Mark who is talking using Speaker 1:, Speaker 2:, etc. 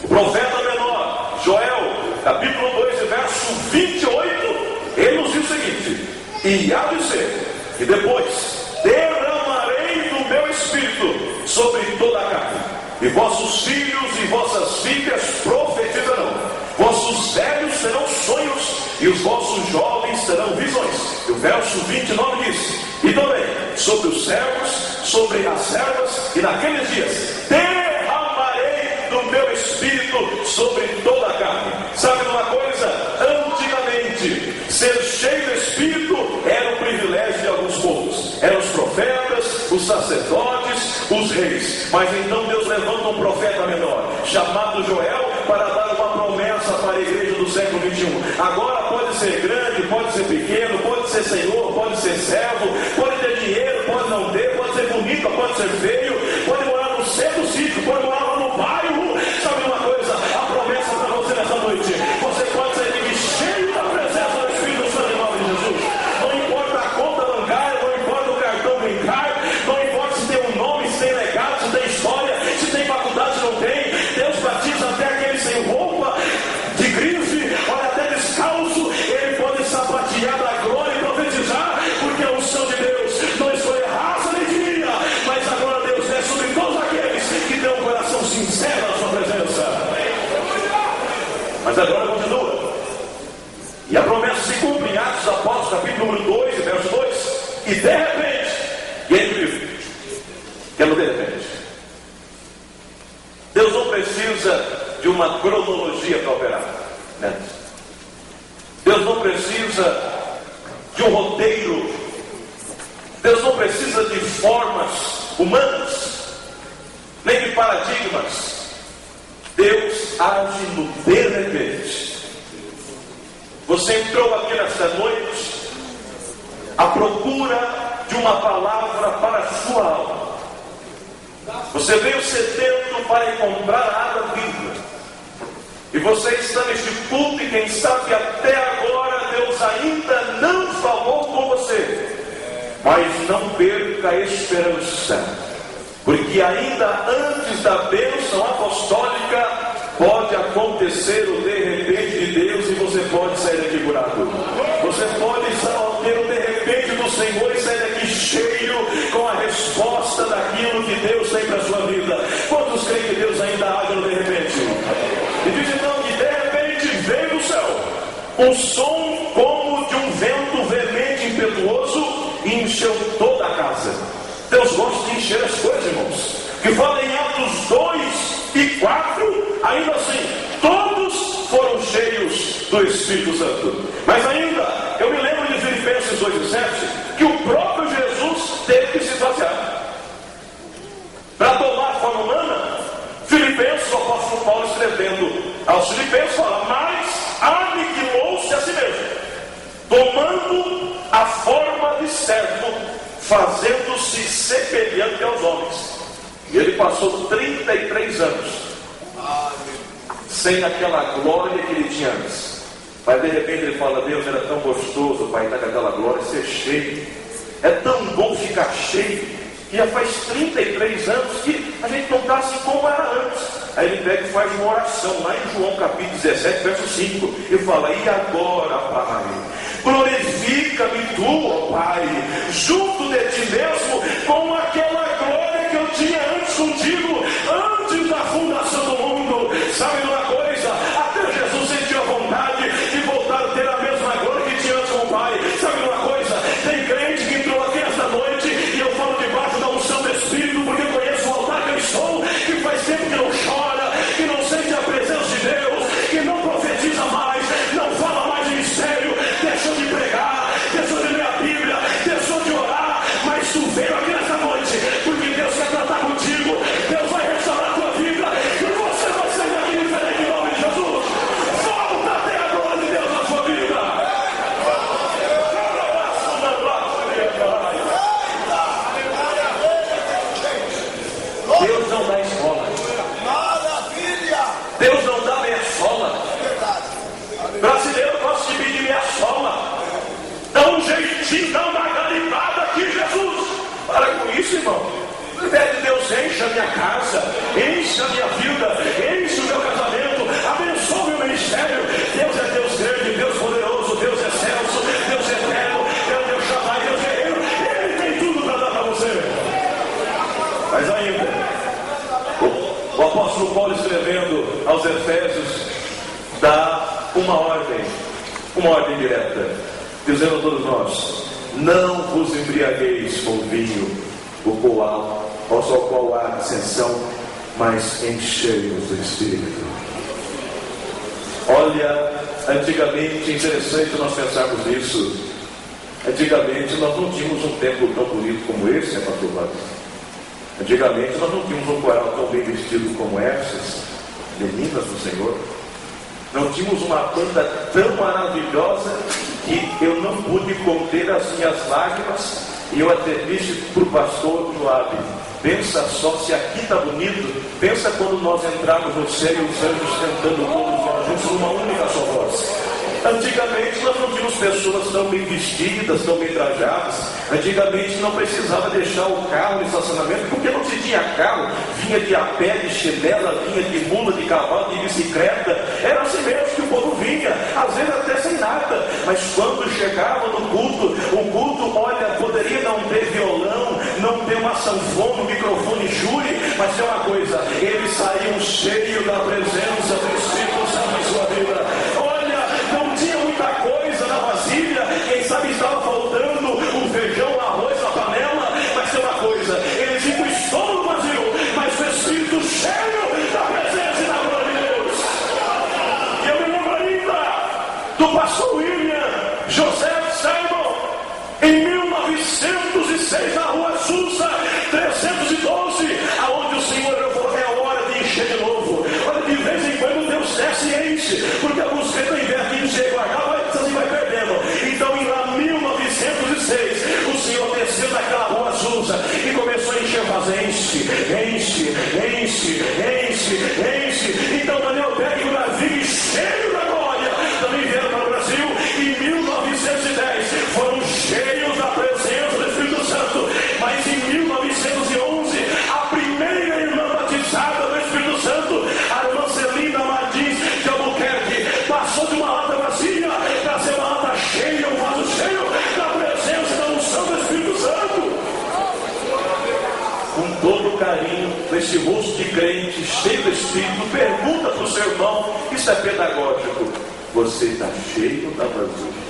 Speaker 1: O profeta menor, Joel, capítulo 2, verso 28, ele nos diz o seguinte: e há de ser que depois derramarei do meu espírito sobre toda a carne, e vossos filhos e vossas filhas profetizarão, vossos velhos terão sonhos, e os vossos jovens terão visões. E o verso 29 diz: e também sobre os servos, sobre as servas, e naqueles dias derramarei do meu espírito sobre toda a carne. Sabe de uma coisa? Antigamente, ser cheio do espírito era um privilégio de alguns povos. Eram os profetas, os sacerdotes, os reis. Mas então Deus levanta um profeta menor, chamado Joel, para dar uma promessa para a igreja do século 21. Agora pode ser grande, pode ser pequeno, pode ser senhor, pode ser servo, pode ter dinheiro, pode não ter, pode ser bonito, pode ser feio, pode morar no centro do sítio, pode morar lá no bairro. Sabe uma coisa? A promessa para você nessa noite: você pode ser cheio da presença do Espírito Santo em nome de Jesus. Não importa a conta bancária, não importa o cartão bancário, não importa se tem um nome, se tem legado, se tem história, se tem faculdade, se não tem. Deus batiza até aquele sem roupa, de grife, olha, até descalço, ele pode sapatear da glória e profetizar, porque a unção de Deus não escolhe raça nem etnia, mas a glória de Deus é sobre todos aqueles que têm um coração sincero na sua presença. Mas a glória continua, e a promessa se cumpre em Atos dos Apóstolos, capítulo número 2, verso 2, e de repente, e é incrível, que é no de repente. Deus não precisa de uma cronologia para operar, né? Deus não precisa de um roteiro. Deus não precisa de formas humanas, nem de paradigmas. Deus age no de repente. Você entrou aqui nesta noite à procura de uma palavra para a sua alma. Você veio sedento para encontrar a água viva. E você está neste culto e quem sabe até agora Deus ainda não falou com você. Mas não perca a esperança, porque ainda antes da bênção apostólica pode acontecer o de repente de Deus e você pode sair daqui curado. Você pode ter o de repente do Senhor e sair daqui cheio com a resposta daquilo que Deus tem para a sua vida. Quantos creem que Deus ainda age no de repente? E diz então que de repente veio do céu um som como de um vento veemente e impetuoso e encheu toda a casa. Deus gosta de encher as coisas, irmãos. Que fala em Atos 2 e 4, ainda assim, todos foram cheios do Espírito Santo. Mas ainda, eu me lembro de Filipenses 2 e 7, que o próprio Jesus teve que se esvaziar. Para tomar forma humana, Filipenses, o apóstolo Paulo escrevendo aos Filipenses, fala: mas aniquilou-se a si mesmo, tomando a forma de servo, fazendo-se semelhante aos homens. E ele passou 33 anos sem aquela glória que ele tinha antes. Mas de repente ele fala: Deus, era tão gostoso, Pai, estar com aquela glória, ser cheio. É tão bom ficar cheio. Que já faz 33 anos que a gente não está assim como era antes. Aí ele pega e faz uma oração lá em João capítulo 17, verso 5. E fala: e agora, Pai, glorifica-me tu, ó Pai, junto de ti mesmo, com aquela glória que eu tinha antes contigo, antes da fundação do mundo. Sabe de uma coisa? Até Jesus sentiu a vontade de voltar a ter a mesma glória que tinha antes com o Pai. Sabe de uma coisa? Tem crente que entrou aqui esta noite, e eu falo debaixo da unção do Espírito, porque eu conheço o altar que eu estou, que faz tempo que não chora, que não sente a presença de Deus, que não profetiza mais, não fala mais de mistério, deixou de pregar, deixou de ler a Bíblia, deixou de orar, mas tu veio aqui nessa noite, porque Deus quer tratar contigo, Deus vai restaurar a tua vida, e você vai sair daqui diferente. aos Efésios, dá uma ordem direta, dizendo a todos nós: não vos embriagueis com vinho, ao qual há dissensão, mas enchei-vos do Espírito. Olha, antigamente, interessante nós pensarmos nisso. Antigamente nós não tínhamos um templo tão bonito como esse, né, pastor Wagner? Antigamente nós não tínhamos um coral tão bem vestido como essas meninas do Senhor. Não tínhamos uma banda tão maravilhosa que eu não pude conter as minhas lágrimas. E eu até disse para o pastor Joab: pensa só, se aqui está bonito, pensa quando nós entrarmos no céu e os anjos cantando todos nós juntos numa única só voz. Antigamente nós não tínhamos pessoas tão bem vestidas, tão bem trajadas. Antigamente não precisava deixar o carro no estacionamento, porque não se tinha carro. Vinha de a pé, de chinela, vinha de mula, de cavalo, de bicicleta. Era assim mesmo que o povo vinha, às vezes até sem nada. Mas quando chegava no culto, o culto, olha, poderia não ter violão, não ter uma sanfona, um microfone júri, mas tem uma coisa: eles saíam cheios da presença do Espírito Santo em sua vida. Não tinha muita coisa na vasilha, quem sabe estava faltando o feijão, o arroz, a panela, mas tem uma coisa: eles tinham o estômago vazio, mas o Espírito cheio da presença e da glória de Deus. E eu me lembro ainda do pastor William Joseph Simon, em 1906, na rua Susa 312, aonde o Senhor falou: é a hora de encher de novo. Olha, de vez em quando Deus desce e enche, porque alguns crentes não investem em cheio, assim vai perdendo. Então, em lá 1906, o Senhor desceu naquela rua Susa e começou a encher, mas enche. Então, Daniel pega o navio cheio da glória, também vieram para o Brasil. Em 1910, foram cheios da presença do Espírito Santo. Mas em 1911, a primeira irmã batizada do Espírito Santo, a irmã Celina Martins de Albuquerque, passou de uma lata vazia para ser uma lata cheia, um vaso cheio da presença e da unção do Espírito Santo. Com todo carinho, com esse rosto de crente, cheio do Espírito, pergunta para o seu irmão: isso é pedagógico? Você está cheio da presença?